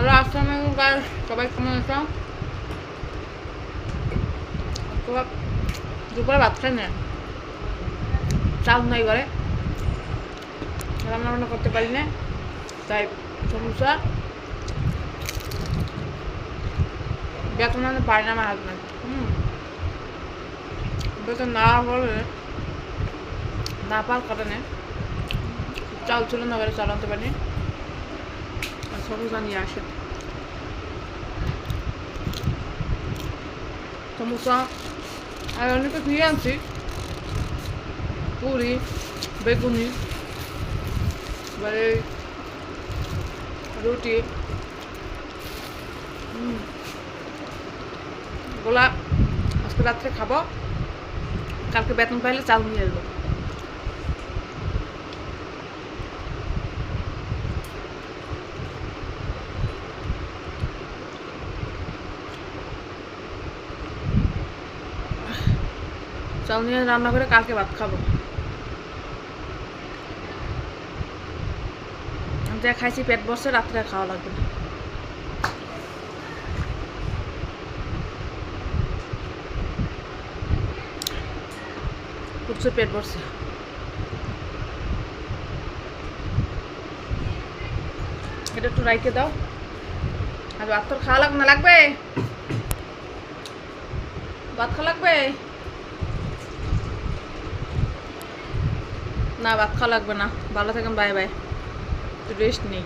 Hello, আসসালামু আলাইকুম guys, সবাই কেমন আছো? দুপুরে ভাত খাই না, চাল নাই ঘরে, রান্না বান্না করতে পারি না, তাই সমস্যা বেতন আনতে পারি না আমার হাজব্যান্ড। বেতন না হলে না পাওয়ার কারণে চাল ছিল না, ঘরে চাল আনতে পারি আর সমস্যা নিয়ে আসে সমস্যা। আর অনেকে দিয়ে আনছি পুরি, বেগুনি, এবারে রুটি, ওগুলা আজকে রাত্রে খাবো, কালকে বেতন পাইলে চাল নিয়ে আসবো। চাল নিয়ে রান্না করে কালকে ভাত খাবো। যা খাইছি পেট ভরছে, রাত্রে খাওয়া লাগবে না। পুরছে পেট ভরছে। এটা একটু রাইখে দাও। আর ভাত তোর খাওয়া লাগবে না? লাগবে ভাত খাওয়া লাগবে না? ভাত খাওয়া লাগবে না। ভালো থাকেন, বাই বাই। একটু রেস্ট নেই।